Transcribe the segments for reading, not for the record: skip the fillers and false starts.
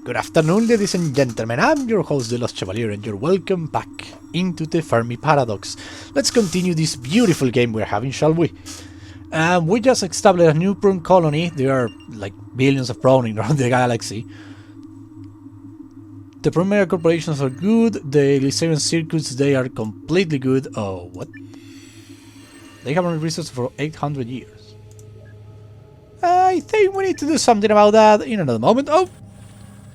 Good afternoon, ladies and gentlemen. I'm your host, the Lost Chevalier, and you're welcome back into the Fermi Paradox. Let's continue this beautiful game we're having, shall we? We just established a new Prun colony. There are like billions of Pruning around the galaxy. The Prun Mega corporations are good. The Gliesarian circuits, they are completely good. Oh, what? They haven't researched for 800 years. I think we need to do something about that in another moment. Oh!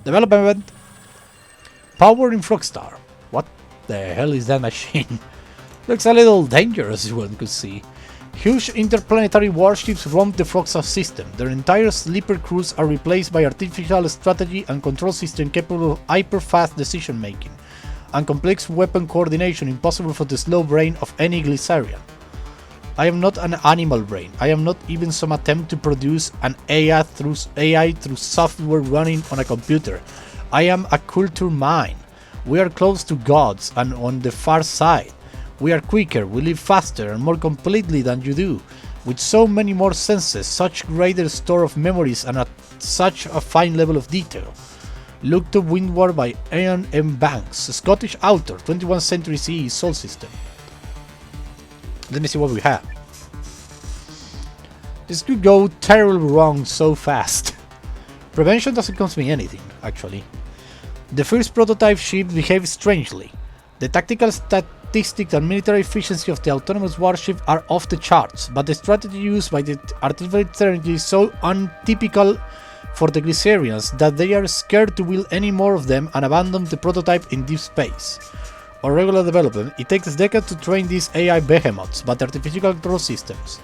Development event. Power in Frogstar. What the hell is that machine? Looks a little dangerous, as one could see. Huge interplanetary warships roam the Frogstar system. Their entire sleeper crews are replaced by artificial strategy and control system capable of hyper-fast decision-making, and complex weapon coordination impossible for the slow brain of any Gliesarian. I am not an animal brain. I am not even some attempt to produce an AI through software running on a computer. I am a culture mind. We are close to gods and on the far side. We are quicker, we live faster and more completely than you do, with so many more senses, such greater store of memories and at such a fine level of detail. Look to Windward by Ian M. Banks, a Scottish author, 21st century CE Sol System. Let me see what we have. This could go terribly wrong so fast. Prevention doesn't cost me anything, actually. The first prototype ship behaves strangely. The tactical statistics and military efficiency of the autonomous warship are off the charts, but the strategy used by the artificial intelligence is so untypical for the Gliesarians that they are scared to wield any more of them and abandon the prototype in deep space. Or regular development, it takes decades to train these AI behemoths, but artificial control systems,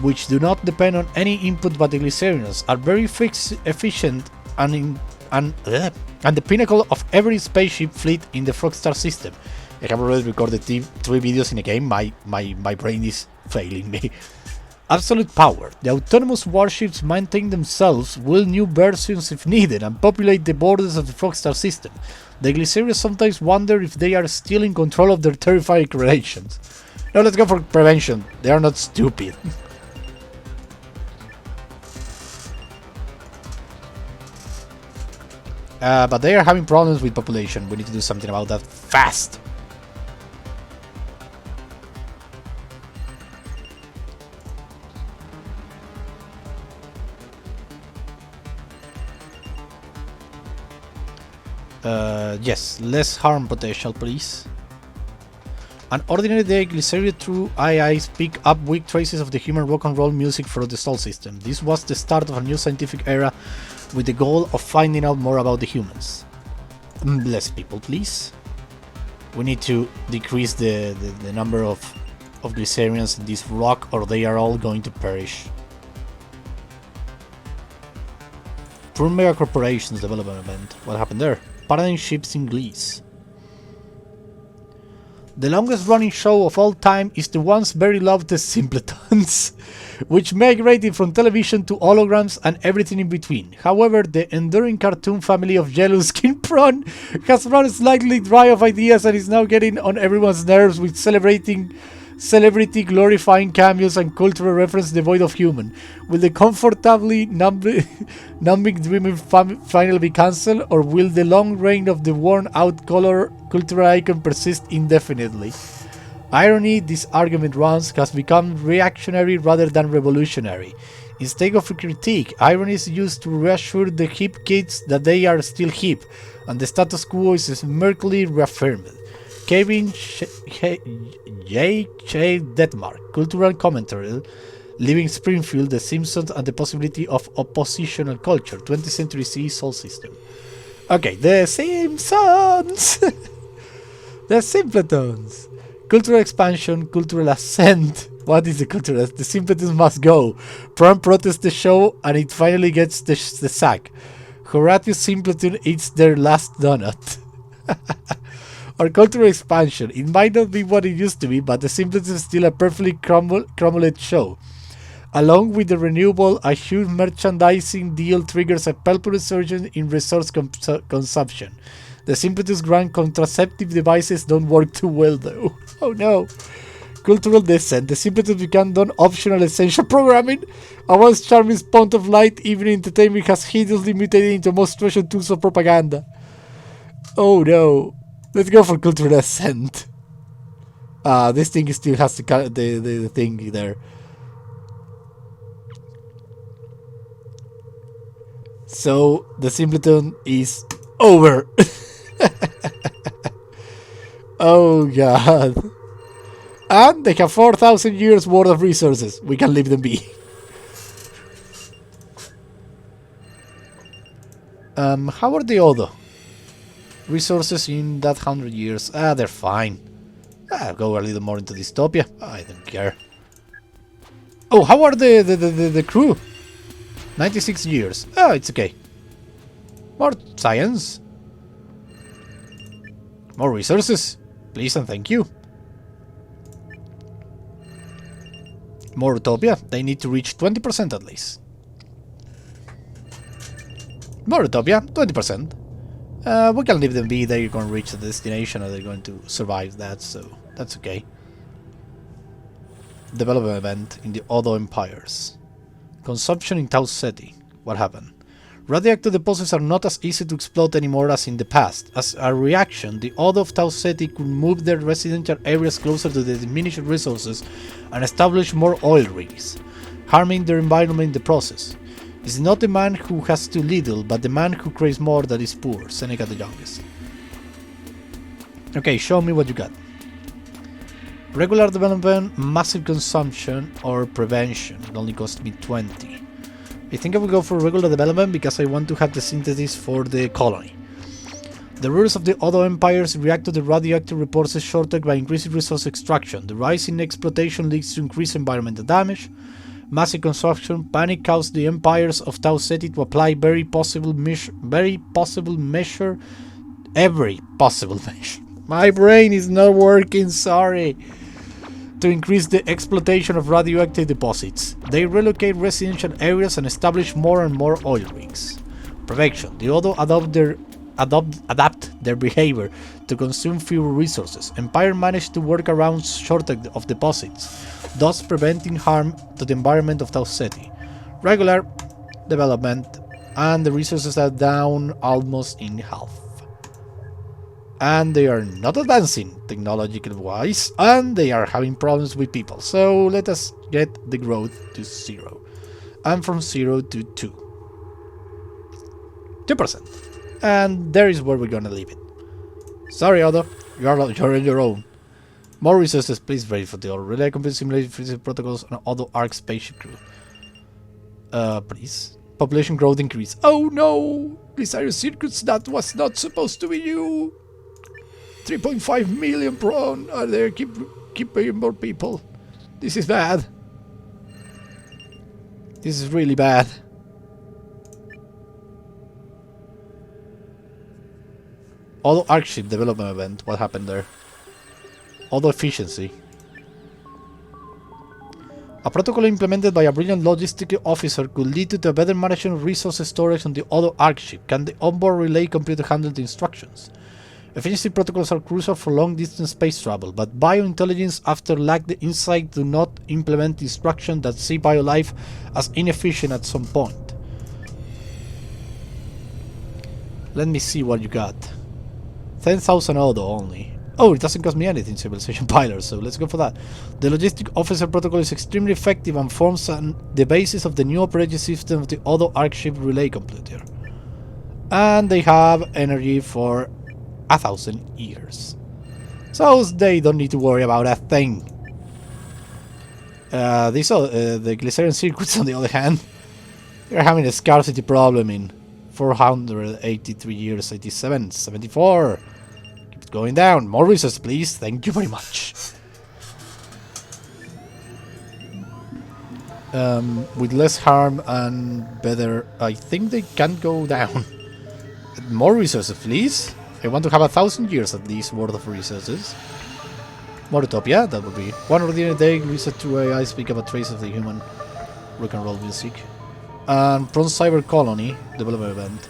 which do not depend on any input by the Gliesarians, are very efficient and the pinnacle of every spaceship fleet in the Frogstar system. I have already recorded 3 videos in a game, my brain is failing me. Absolute power. The autonomous warships maintain themselves, will new versions if needed, and populate the borders of the Frogstar system. The Gliesarians sometimes wonder if they are still in control of their terrifying creations. Now let's go for prevention. They are not stupid. But they are having problems with population. We need to do something about that fast. Yes, less harm potential, please. An ordinary day, Gliesarian through AIs pick up weak traces of the human rock and roll music from the Sol system. This was the start of a new scientific era with the goal of finding out more about the humans. Less people, please. We need to decrease the number of Gliesarians in this rock, or they are all going to perish. Prun Mega Corporations development event. What happened there? Paradigm ships in Glies. The longest running show of all time is the once very loved The Simpletons, which migrated from television to holograms and everything in between. However, the enduring cartoon family of Yellow Skin Prun has run slightly dry of ideas and is now getting on everyone's nerves with celebrity glorifying cameos and cultural reference devoid of human. Will the comfortably numbing dreaming finally be cancelled, or will the long reign of the worn out cultural icon persist indefinitely? Irony, this argument runs, has become reactionary rather than revolutionary. Instead of a critique, irony is used to reassure the hip kids that they are still hip, and the status quo is mercifully reaffirmed. Kevin J. Detmark, cultural commentary, Living Springfield, The Simpsons, and the possibility of oppositional culture, 20th century CE Sol System. Okay, The Simpsons! The Simpletons! Cultural expansion, cultural ascent. What is the cultural? The Simpletons must go. Prun protests the show, and it finally gets the sack. Horatius Simpleton eats their last donut. Or cultural expansion. It might not be what it used to be, but the Simpletons is still a perfectly crumbled show. Along with the renewable, a huge merchandising deal triggers a palpable resurgence in resource consumption. The Simpletons' grand contraceptive devices don't work too well, though. Oh no. cultural descent, the simpletons become non-optional essential programming, and once charming spawn of light, even entertainment has hideously mutated into most treasured tools of propaganda. Oh no. Let's go for cultural descent. This thing still has the thing there. So, the simpleton is over. Oh god. And they have 4,000 years worth of resources. We can leave them be. How are the Odo? Resources in that 100 years. They're fine. Go a little more into dystopia. I don't care. Oh, how are the crew? 96 years. Oh, it's okay. More science. More resources. Please and thank you. More utopia. They need to reach 20% at least. More utopia. 20%. We can leave them be. They're going to reach the destination or they're going to survive that, so that's okay. Development event in the Odo Empires. Consumption in Tau Ceti. What happened? Radioactive deposits are not as easy to exploit anymore as in the past. As a reaction, the Odo of Tau Ceti could move their residential areas closer to the diminished resources and establish more oil rigs, harming their environment in the process. It's not the man who has too little, but the man who craves more that is poor, Seneca the Youngest. Okay, show me what you got. Regular development, massive consumption, or prevention. It only cost me 20. I think I will go for regular development because I want to have the synthesis for the colony. The rulers of the Odo empires react to the radioactive resources shortage by increasing resource extraction. The rise in exploitation leads to increased environmental damage. Massive consumption, panic caused the empires of Tau Ceti to apply every possible measure. My brain is not working, sorry. To increase the exploitation of radioactive deposits. They relocate residential areas and establish more and more oil rigs. Prevention. The Odo adapt their behavior to consume fewer resources. Empire managed to work around shortage of deposits, thus preventing harm to the environment of Tau Ceti. Regular development, and the resources are down almost in half. And they are not advancing technologically wise, and they are having problems with people. So let us get the growth to 0. And from 0 to 2. 2%. And there is where we're gonna leave it. Sorry, Odo, you're on your own. More resources, please ready for the order. Relay complete simulated physical protocols on Odo Ark spaceship crew. Please. Population growth increase. Oh no! Gliesarian circuits, that was not supposed to be you! 3.5 million Prun are there, keep paying more people. This is bad. This is really bad. Odo Ark Ship development event, what happened there? Odo efficiency. A protocol implemented by a brilliant logistic officer could lead to the better management of resource storage on the Odo Ark Ship. Can the onboard relay computer handle the instructions? Efficiency protocols are crucial for long-distance space travel, but biointelligence after lack the insight to not implement instructions that see biolife as inefficient at some point. Let me see what you got. 10,000 Odo only. Oh, it doesn't cost me anything, Civilization Pilot, so let's go for that. The Logistic Officer Protocol is extremely effective and forms the basis of the new operating system of the Odo Ark Ship relay computer. And they have energy for 1,000 years. So they don't need to worry about a thing. The Gliesarian circuits, on the other hand, they're having a scarcity problem in 483 years, 87, 74. Keep it going down. More resources, please. Thank you very much. With less harm and better, I think they can go down. More resources, please. I want to have 1,000 years at least worth of resources. More utopia, that would be. One ordinary day, reset to AI, speak about trace of the human rock and roll music. And Prun Cyber Colony, development event.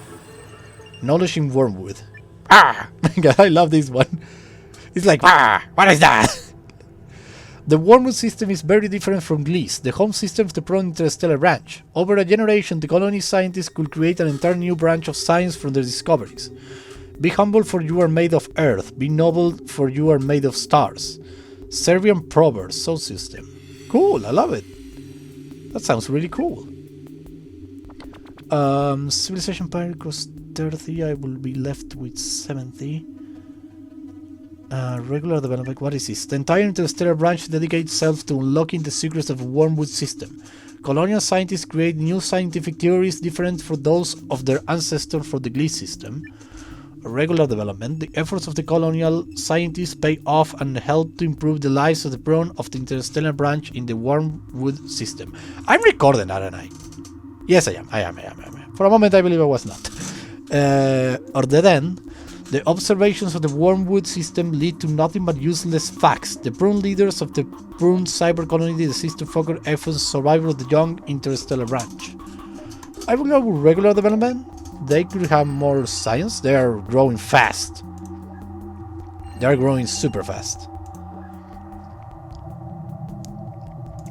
Knowledge in Wormwood. Ah! I love this one. It's like, ah! What is that? The Wormwood system is very different from Glies, the home system of the Prun Interstellar branch. Over a generation, the colony scientists could create an entire new branch of science from their discoveries. Be humble, for you are made of earth. Be noble, for you are made of stars. Serbian Proverb, Soul System. Cool, I love it. That sounds really cool. Civilization Power costs 30, I will be left with 70. Regular development, what is this? The entire interstellar branch dedicates itself to unlocking the secrets of the Wormwood system. Colonial scientists create new scientific theories different from those of their ancestors for the Glies system. Regular development, the efforts of the colonial scientists pay off and help to improve the lives of the Prun of the interstellar branch in the Wormwood system. I'm recording, aren't I? Yes, I am. For a moment I believe I was not. Or dead end. The observations of the Wormwood system lead to nothing but useless facts. The Prun leaders of the Prun cyber colony desist to focus efforts on survival of the young interstellar branch. I will go with regular development. They could have more science. They are growing fast. They are growing super fast.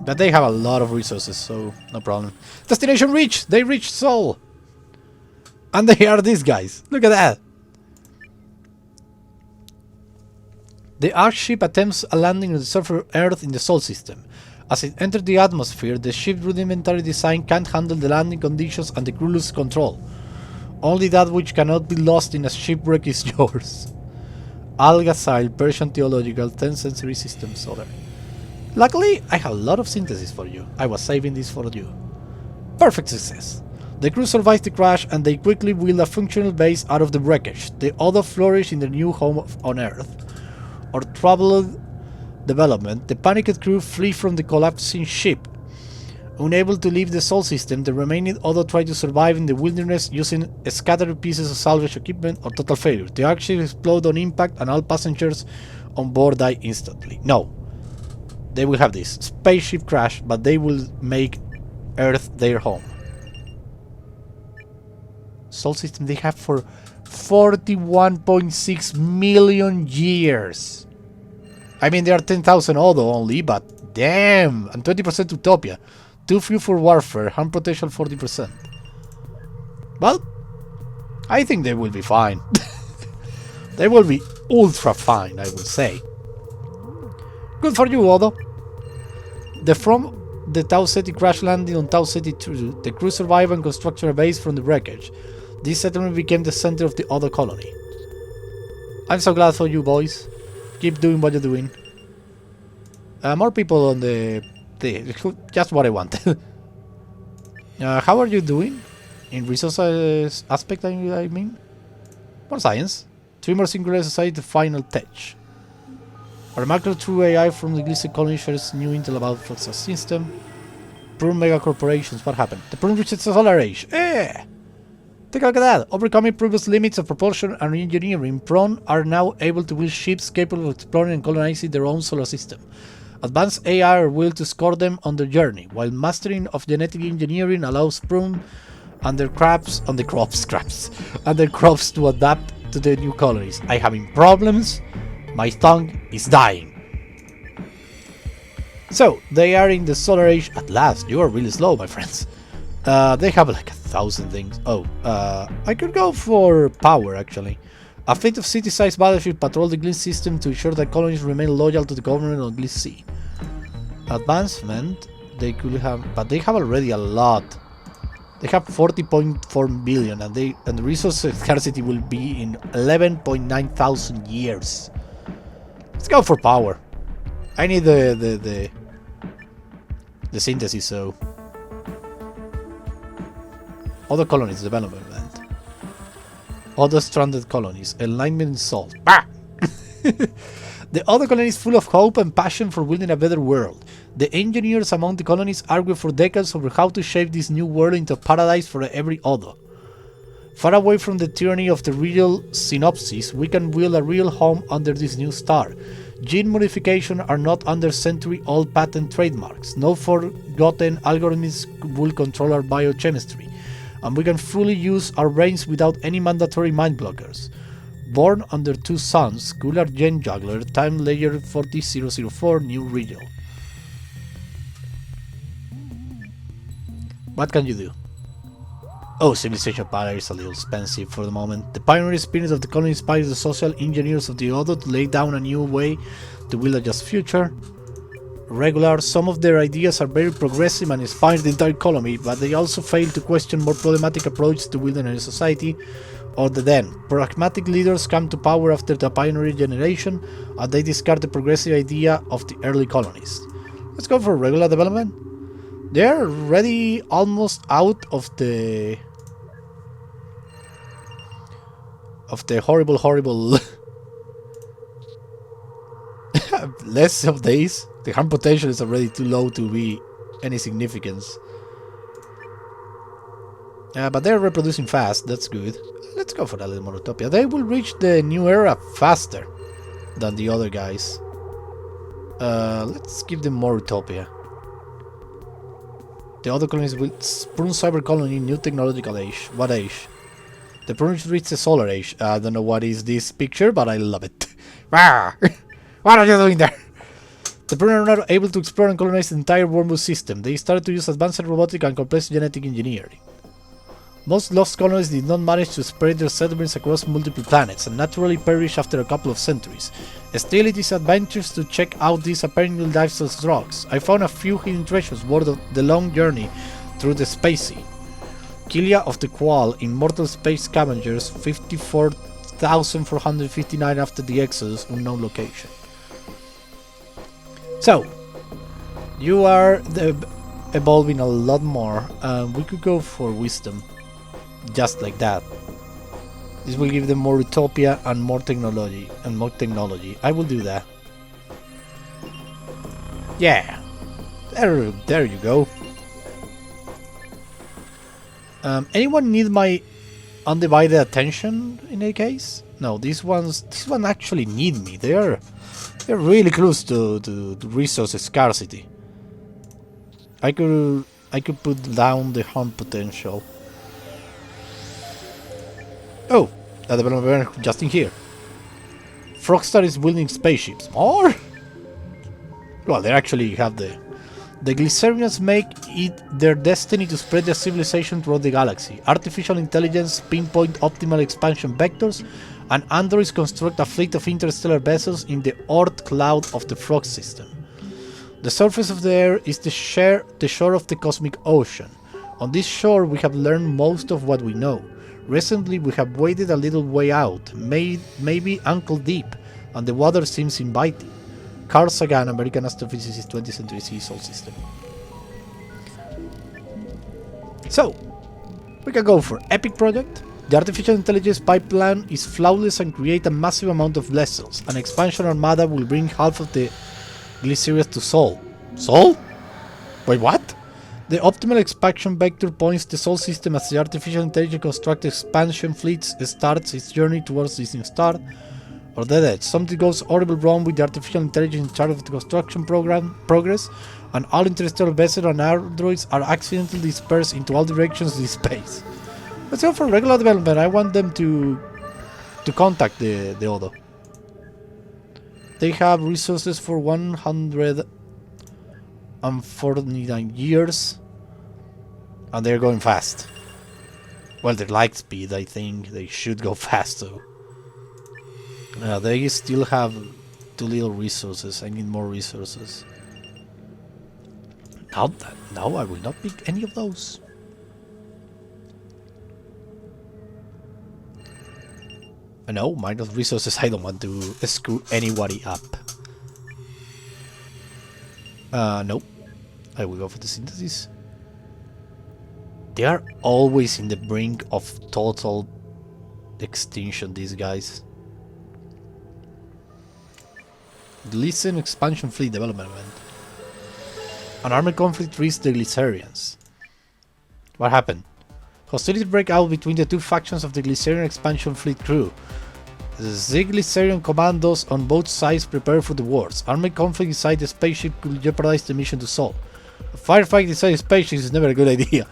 But they have a lot of resources, so no problem. Destination reached! They reached Sol! And they are these guys. Look at that! The Ark Ship attempts a landing on the surface of Earth in the Sol system. As it enters the atmosphere, the ship's rudimentary design can't handle the landing conditions and the crew loses control. Only that which cannot be lost in a shipwreck is yours. Al-Ghazal, Persian Theological, 10th Century System Solar. Luckily, I have a lot of synthesis for you. I was saving this for you. Perfect success. The crew survives the crash and they quickly build a functional base out of the wreckage. They all flourish in their new home on Earth. Or troubled development, the panicked crew flee from the collapsing ship. Unable to leave the Sol system, the remaining Odo try to survive in the wilderness using scattered pieces of salvage equipment or total failure. The Ark ship explodes on impact and all passengers on board die instantly. No. They will have this spaceship crash, but they will make Earth their home. Sol system they have for 41.6 million years. I mean, there are 10,000 Odo only, but damn! And 20% Utopia. Too few for warfare, harm potential 40%. Well, I think they will be fine. They will be ultra fine, I would say. Good for you, Odo. From the Tau Ceti crash landing on Tau Ceti 2, the crew survived and constructed a base from the wreckage. This settlement became the center of the Odo colony. I'm so glad for you, boys. Keep doing what you're doing. More people on the thing. Just what I want. How are you doing? In resources aspect, I mean? More science. 3 more synchronized society to final touch. A remarkable true AI from the Gliesarian colony shares new intel about Fluxus system. Prun Mega Corporations, what happened? The Prun reached the Solar Age. Take a look at that! Overcoming previous limits of propulsion and engineering, Prun are now able to build ships capable of exploring and colonizing their own solar system. Advanced AI are willing to escort them on their journey, while mastering of genetic engineering allows Prun and their crops to adapt to the new colonies. I'm having problems. My tongue is dying. So, they are in the Solar Age at last. You are really slow, my friends. They have like 1,000 things. Oh, I could go for power, actually. A fleet of city-sized battleships patrol the Glies system to ensure that colonies remain loyal to the government of Glies Sea. Advancement, they could have, but they have already a lot. They have 40.4 billion, and the resource scarcity will be in 11.9 thousand years. Let's go for power. I need the synthesis, so. Other colonies development. Odo Stranded Colonists. Alignment solved. Bah! The other colony is full of hope and passion for building a better world. The engineers among the colonies argue for decades over how to shape this new world into a paradise for every Odo. Far away from the tyranny of the real synopsis, we can build a real home under this new star. Gene modification are not under century-old patent trademarks. No forgotten algorithms will control our biochemistry. And we can fully use our brains without any mandatory mind blockers. Born under 2 suns, Gular Gen Juggler, Time Layer 40004, New Region. What can you do? Oh, civilization power is a little expensive for the moment. The pioneering spirit of the colony inspires the social engineers of the Odo to lay down a new way to build a just future. Regular, some of their ideas are very progressive and inspire the entire colony, but they also fail to question more problematic approaches to building a society. Or the then, pragmatic leaders come to power after the pioneering generation, and they discard the progressive idea of the early colonists. Let's go for regular development. They're already almost out of the horrible less of days. The harm potential is already too low to be any significance. But they're reproducing fast, that's good. Let's go for that little more utopia. They will reach the new era faster than the other guys. Let's give them more utopia. The other colonies will Prun cyber colony, new technological age. What age? The Prun reached the solar age. I don't know what is this picture, but I love it. What are you doing there? The Prun are now able to explore and colonize the entire wormwood system. They started to use advanced robotic and complex genetic engineering. Most lost colonies did not manage to spread their settlements across multiple planets and naturally perished after a couple of centuries. Still, it is advantageous to check out these apparently lifeless rocks. I found a few hidden treasures worth the long journey through the space sea. Kilia of the Qual, Immortal Space Scavengers, 54,459 after the Exodus, unknown location. So, you are evolving a lot more. We could go for wisdom. Just like that. This will give them more utopia and more technology. I will do that. Yeah. There you go. Anyone need my undivided attention in any case? No, this one actually need me. They're really close to resource scarcity. I could put down the harm potential. Oh, that development just in here. Frogstar is building spaceships. More? Well, they actually have the Gliesarians make it their destiny to spread their civilization throughout the galaxy. Artificial intelligence pinpoint optimal expansion vectors, and androids construct a fleet of interstellar vessels in the Oort cloud of the Frog system. The surface of the air is the shore of the cosmic ocean. On this shore we have learned most of what we know. Recently we have waded a little way out, maybe ankle deep, and the water seems inviting. Carl Sagan, American astrophysicist, 20th century CE Sol system. So, we can go for Epic Project. The artificial intelligence pipeline is flawless and create a massive amount of vessels. An expansion armada will bring half of the Gliesarians to Sol. Sol? Wait, what? The optimal expansion vector points the Sol system as the artificial intelligence constructed expansion fleets starts its journey towards this new star. Or that something goes horribly wrong with the artificial intelligence in charge of the construction progress, and all interstellar vessels and androids are accidentally dispersed into all directions in space. Let's go for regular development. I want them to contact the Odo. They have resources for 149 years, and they're going fast. Well, their light speed, I think they should go fast, so. They still have too little resources. I need more resources. No, I will not pick any of those. No, minus resources. I don't want to screw anybody up. Nope. I will go for the synthesis. They are always in the brink of total extinction, these guys. Gliesarian expansion fleet development. An armed conflict reached the Gliesarians. What happened? Hostilities break out between the two factions of the Gliesarian expansion fleet crew. The Gliesarian commandos on both sides prepare for the wars. Armed conflict inside the spaceship could jeopardize the mission to Sol. A firefight inside the spaceship is never a good idea.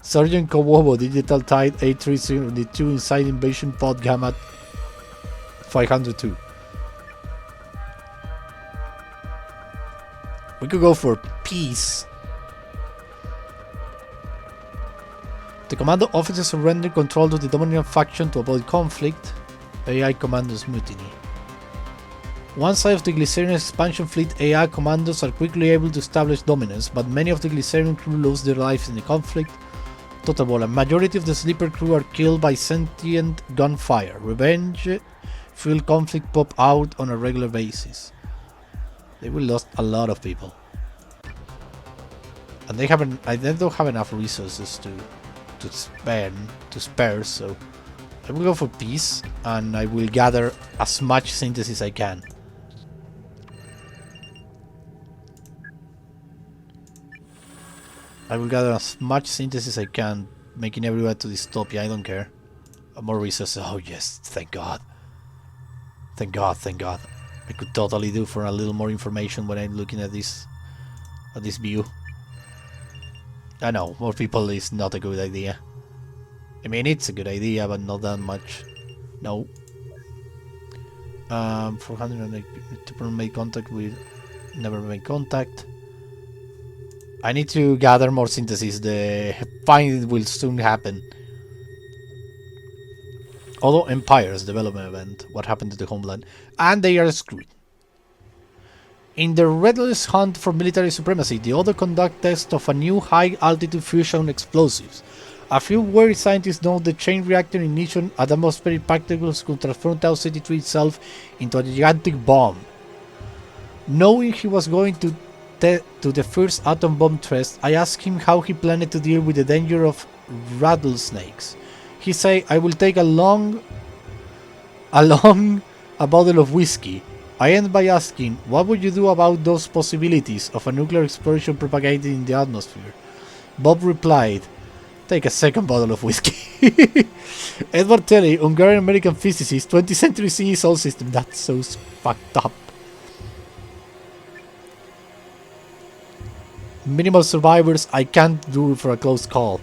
Sergeant Kowobo, Digital Tide 830 inside invasion pod Gamma 502. We could go for peace. The commando officers surrender control to the dominant faction to avoid conflict. AI commandos mutiny. One side of the Gliesarian expansion fleet AI commandos are quickly able to establish dominance, but many of the Gliesarian crew lose their lives in the conflict. Total, a majority of the sleeper crew are killed by sentient gunfire. Revenge fuel conflict pop out on a regular basis. They will lose a lot of people. And they don't have enough resources to spare, so I will go for peace and I will gather as much synthesis as I can. I will gather as much synthesis as I can, making everywhere to dystopia, I don't care. More resources, oh yes, thank god. Thank god, thank god. I could totally do for a little more information when I'm looking at this view. I know, more people is not a good idea. I mean, it's a good idea, but not that much. No. 408 people made contact with... Never made contact. I need to gather more synthesis. The find will soon happen. Odo Empire's development event. What happened to the homeland? And they are screwed. In the relentless hunt for military supremacy, the Odo conduct tests of a new high-altitude fusion explosives. A few wary scientists know the chain reactor ignition at atmospheric particles could transform Tau City 3 itself into a gigantic bomb. Knowing he was going to the first atom bomb test, I asked him how he planned to deal with the danger of rattlesnakes. He said, I will take along a bottle of whiskey. I end by asking, what would you do about those possibilities of a nuclear explosion propagated in the atmosphere? Bob replied, take a second bottle of whiskey. Edward Telly, Hungarian-American physicist, 20th century CE Solar System. That's so fucked up. Minimal survivors, I can't do for a close call.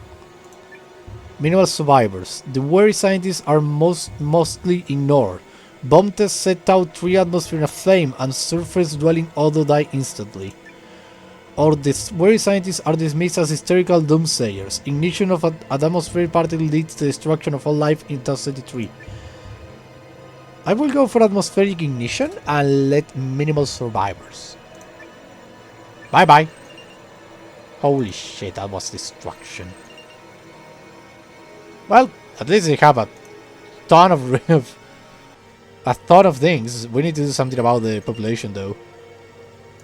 Minimal survivors. The wary scientists are mostly ignored. Bomb tests set out 3 atmosphere aflame and surface-dwelling Odo die instantly. Or the wary scientists are dismissed as hysterical doomsayers. Ignition of an atmospheric particle leads to the destruction of all life in Tau City 3. I will go for atmospheric ignition and let minimal survivors. Bye bye. Holy shit, that was destruction. Well, at least they have a ton of things. We need to do something about the population though.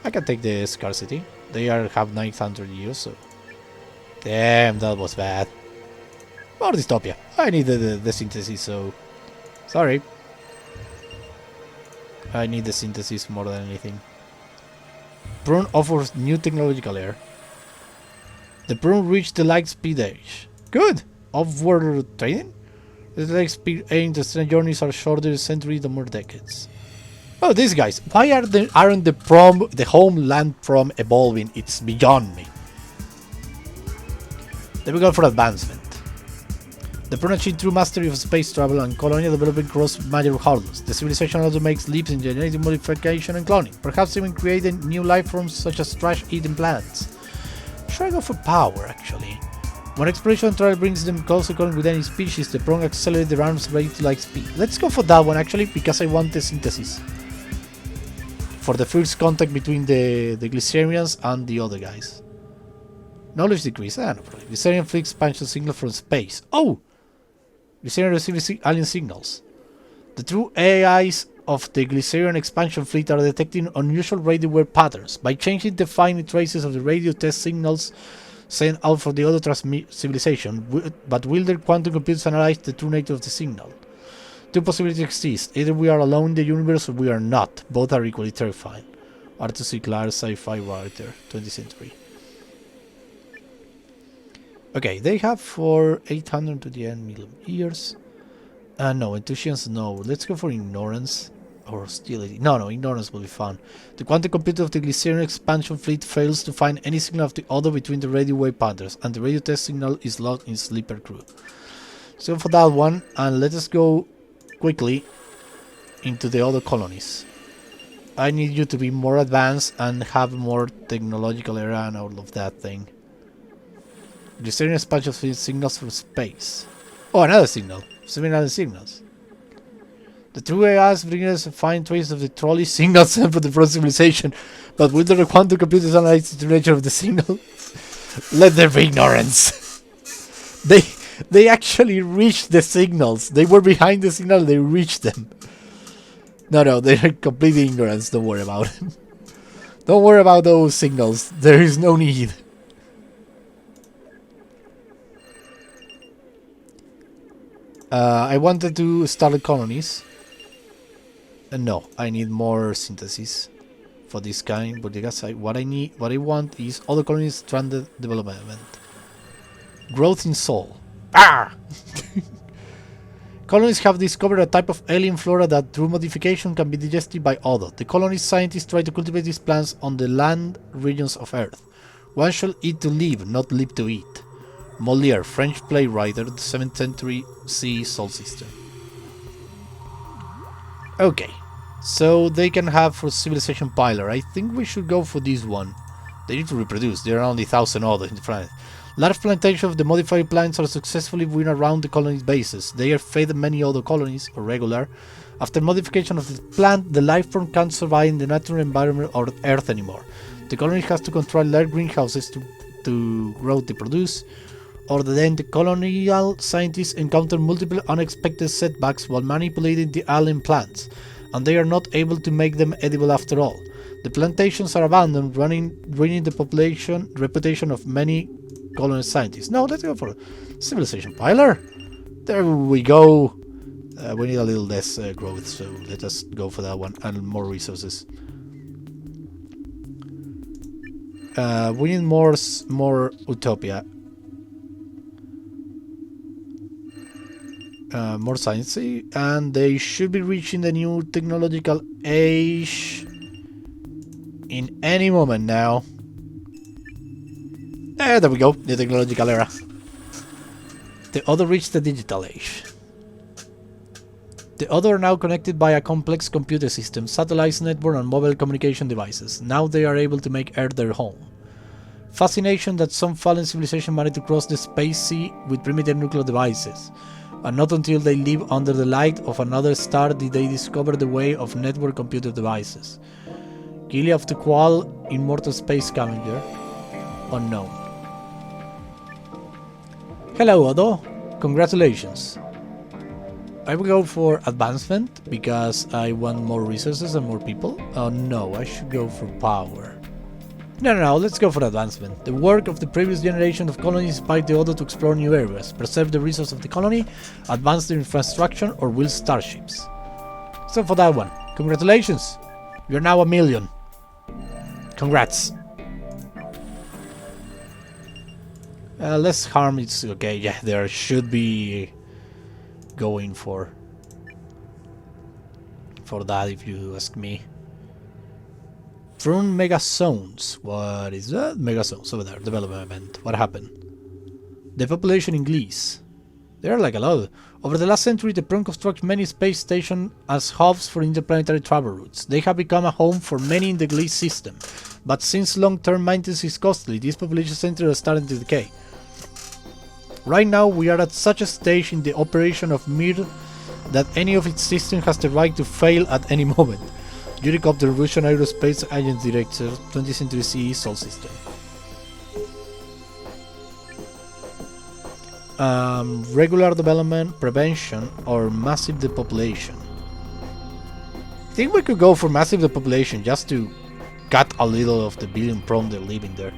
I can take the scarcity. They have 900 years, so... Damn, that was bad. More dystopia. I need the synthesis, so... Sorry. I need the synthesis more than anything. Prun offers new technological air. The Prun reached the light speed age. Good! Off-world trading? The light speed age the strange journeys are shorter centuries than more decades. Oh, these guys. Why aren't the homeland prom evolving? It's beyond me. Then we go for advancement. The Prun achieved true mastery of space travel and colonial development across major hurdles. The civilization also makes leaps in genetic modification and cloning, perhaps even creating new life forms such as trash-eating plants. Should I go for power, actually? When exploration trial brings them close encounter with any species, the Prun accelerate the arms rate to light speed. Let's go for that one, actually, because I want the synthesis. For the first contact between the Gliesarians and the other guys. Knowledge decrease. No problem. Gliesarian fleet expansion signal from space. Oh! Gliesarian receiving alien signals. The true AIs of the Gliesarian expansion fleet are detecting unusual radio wave patterns. By changing the fine traces of the radio test signals sent out for the other civilization, but will their quantum computers analyze the true nature of the signal? Two possibilities exist. Either we are alone in the universe or we are not. Both are equally terrifying. Arthur C. Clarke, sci-fi writer, 20th century. Okay, they have for 800 to the end million years. No, enthusiasm, no. Let's go for ignorance or hostility. No, ignorance will be fun. The quantum computer of the Gliesarian expansion fleet fails to find any signal of the other between the radio wave patterns, and the radio test signal is locked in sleeper crew. So for that one, and let us go quickly into the other colonies. I need you to be more advanced and have more technological era and all of that thing. Gliesarian expansion of signals from space. Oh, another signal. 7 other signals. The true AIs bring us a fine trace of the trolley signals sent from the first civilization, but will the quantum computers analyze the nature of the signal? Let there be ignorance. They actually reached the signals. They were behind the signal, they reached them. No, they're completely ignorant. Don't worry about it. Don't worry about those signals. There is no need. I wanted to start colonies. No, I need more synthesis for this kind. But what I want is Odo colonies stranded development. Growth in soul. Ah! Colonists have discovered a type of alien flora that, through modification, can be digested by Odo. The colonist scientists try to cultivate these plants on the land regions of Earth. One should eat to live, not live to eat. Molière, French playwright, the 7th century CE Sol system. Okay, so they can have for civilization pilar. I think we should go for this one. They need to reproduce. There are only 1,000 Odo in the planet. Large plantations of the modified plants are successfully win around the colony's bases. They are fed many Odo colonies, or regular. After modification of the plant, the life form can't survive in the natural environment or Earth anymore. The colony has to control large greenhouses to grow to produce, or then the colonial scientists encounter multiple unexpected setbacks while manipulating the alien plants, and they are not able to make them edible after all. The plantations are abandoned, ruining the reputation of many colonist scientists. No, let's go for civilization pilar. There we go. We need a little less growth, so let us go for that one and more resources. We need more utopia. More science, and they should be reaching the new technological age in any moment now. There we go, the technological era. The Odo reached the digital age. The Odo are now connected by a complex computer system, satellites, network, and mobile communication devices. Now they are able to make Earth their home. Fascination that some fallen civilization managed to cross the space sea with primitive nuclear devices. And not until they live under the light of another star did they discover the way of network computer devices. Gilead of the Qual, Immortal Space Scavenger. Unknown. Hello Odo, congratulations. I will go for advancement because I want more resources and more people. Oh no, I should go for power. No, let's go for advancement. The work of the previous generation of colonies inspired the Odo to explore new areas, preserve the resources of the colony, advance their infrastructure, or build starships. So for that one, congratulations! You're now 1,000,000. Congrats! Less harm, it's okay. Yeah, there should be going for that if you ask me. Prun Mega-Zones. What is that? Mega-Zones over there. Development event. What happened? The population in Glies. There are like a lot. Over the last century, the Prun constructed many space stations as hubs for interplanetary travel routes. They have become a home for many in the Glies system. But since long-term maintenance is costly, these population centers are starting to decay. Right now, we are at such a stage in the operation of Mir that any of its systems has the right to fail at any moment. Yurikov, the Russian Aerospace Agency Director, 20th Century CE Sol System. Regular development, prevention, or massive depopulation. I think we could go for massive depopulation just to cut a little of the billion Prun they're living there.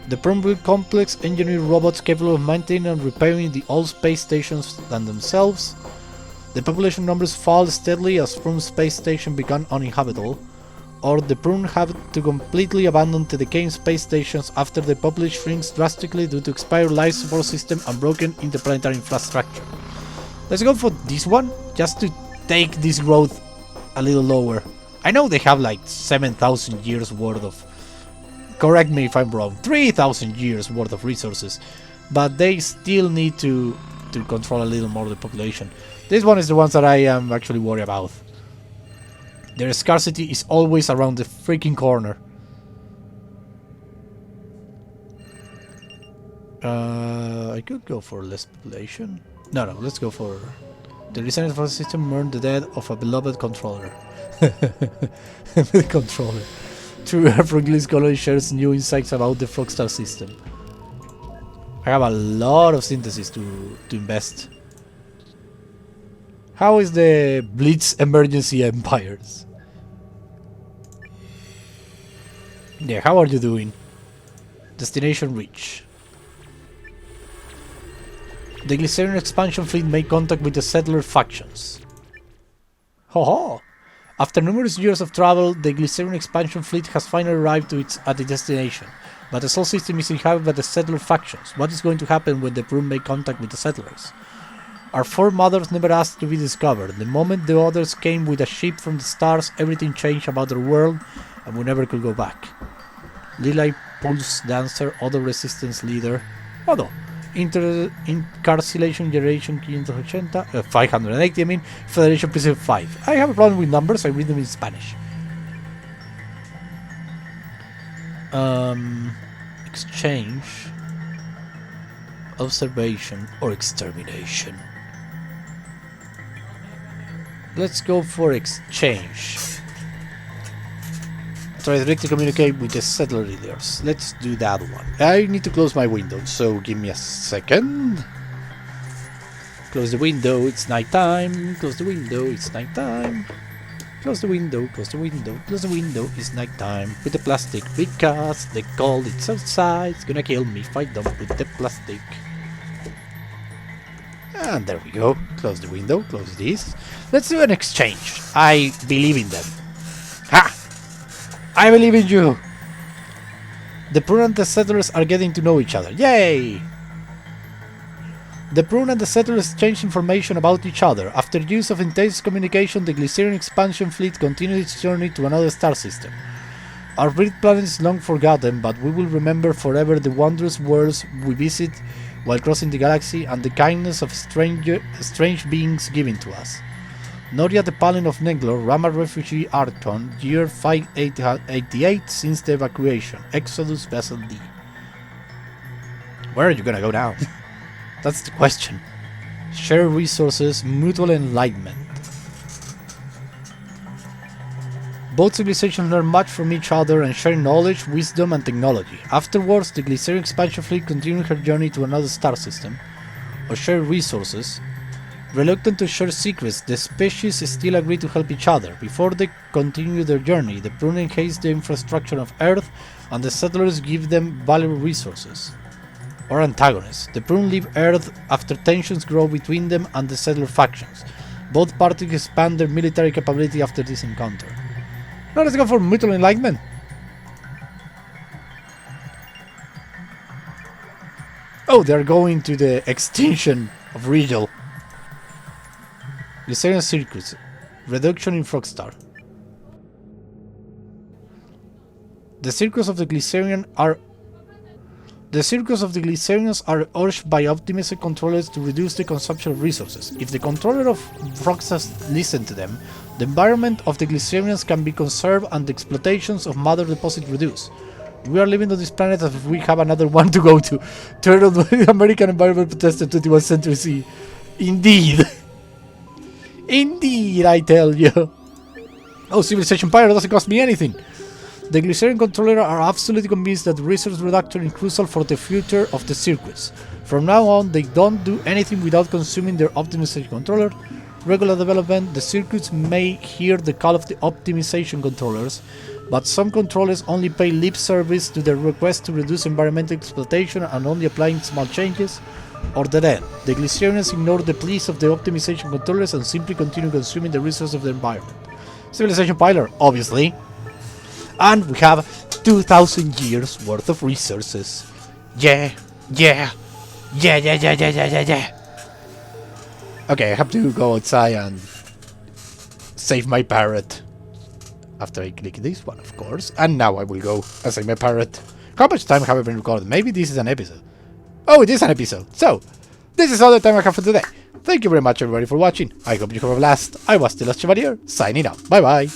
The Prun build complex engineered robots capable of maintaining and repairing the old space stations than themselves. The population numbers fall steadily as Prun space station become uninhabitable, or the Prun have to completely abandon the decaying space stations after the population shrinks drastically due to expired life support system and broken interplanetary infrastructure. Let's go for this one, just to take this growth a little lower. I know they have like 7,000 years worth of, correct me if I'm wrong, 3,000 years worth of resources, but they still need to control a little more of the population. This one is the ones that I am actually worried about. Their scarcity is always around the freaking corner. I could go for less population. No, let's go for... The recent for the system mourned the death of a beloved controller. Controller. True from Gliesarian shares new insights about the Frogstar system. I have a lot of synthesis to invest. How is the Blitz Emergency Empires? Yeah, how are you doing? Destination reach. The Gliesarian expansion fleet made contact with the settler factions. Ho ho! After numerous years of travel, the Gliesarian expansion fleet has finally arrived at the destination. But the Sol system is inhabited by the settler factions. What is going to happen when the Prun make contact with the settlers? Our foremothers never asked to be discovered. The moment the others came with a ship from the stars, everything changed about their world, and we never could go back. Lilai Pulse Dancer, Odo Resistance Leader, Odo. Incarceration Generation 580, I mean, Federation Precinct 5. I have a problem with numbers, I read them in Spanish. Exchange, observation, or extermination. Let's go for exchange. Try directly to communicate with the settler leaders. Let's do that one. I need to close my window, so give me a second. Close the window, it's nighttime. Close the window, it's nighttime. Close the window, close the window, close the window, it's nighttime. Put the plastic because the cold it's outside. It's gonna kill me if I don't put the plastic. And there we go. Close the window, close this. Let's do an exchange. I believe in them. Ha! I believe in you! The Prun and the settlers are getting to know each other. Yay! The Prun and the settlers exchange information about each other. After years of intense communication, the Gliesarian expansion fleet continued its journey to another star system. Our great planet is long forgotten, but we will remember forever the wondrous worlds we visit while crossing the galaxy and the kindness of strange beings given to us. Noria the Palin of Neglor, Rama refugee Archon, year 588 since the evacuation, Exodus Vessel D. Where are you gonna go now? That's the question. Share resources, mutual enlightenment. Both civilizations learn much from each other and share knowledge, wisdom, and technology. Afterwards, the Gliesarian expansion fleet continued her journey to another star system, or share resources. Reluctant to share secrets, the species still agree to help each other. Before they continue their journey, the Prun enhance the infrastructure of Earth, and the settlers give them valuable resources. Or antagonists. The Prun leave Earth after tensions grow between them and the settler factions. Both parties expand their military capability after this encounter. Now let's go for mutual enlightenment. Oh, they're going to the extinction of Regal. Gliesarian circuits. Reduction in Frogstar. The circuits of the Gliesarians are urged by optimistic controllers to reduce the consumption of resources. If the controller of Frogstar listen to them, the environment of the Gliesarians can be conserved and the exploitations of mother deposit reduced. We are living on this planet as if we have another one to go to. Turn on the American environment protest of 21st century C. Indeed. Indeed, I tell you. Oh, Civilization Pyro doesn't cost me anything. The Gliesarian controllers are absolutely convinced that resource reduction is crucial for the future of the circuits. From now on, they don't do anything without consuming their optimization controller. Regular development, the circuits may hear the call of the optimization controllers, but some controllers only pay lip service to their request to reduce environmental exploitation and only applying small changes. Or the end. The Gliesarians ignore the pleas of the optimization controllers and simply continue consuming the resources of the environment. Civilization Pilot, obviously. And we have 2,000 years worth of resources. Yeah. Okay, I have to go outside and save my parrot. After I click this one, of course. And now I will go and save my parrot. How much time have I been recording? Maybe this is an episode. Oh, it is an episode. So, this is all the time I have for today. Thank you very much everybody for watching. I hope you have a blast. I was the Last Chevalier, signing out. Bye bye.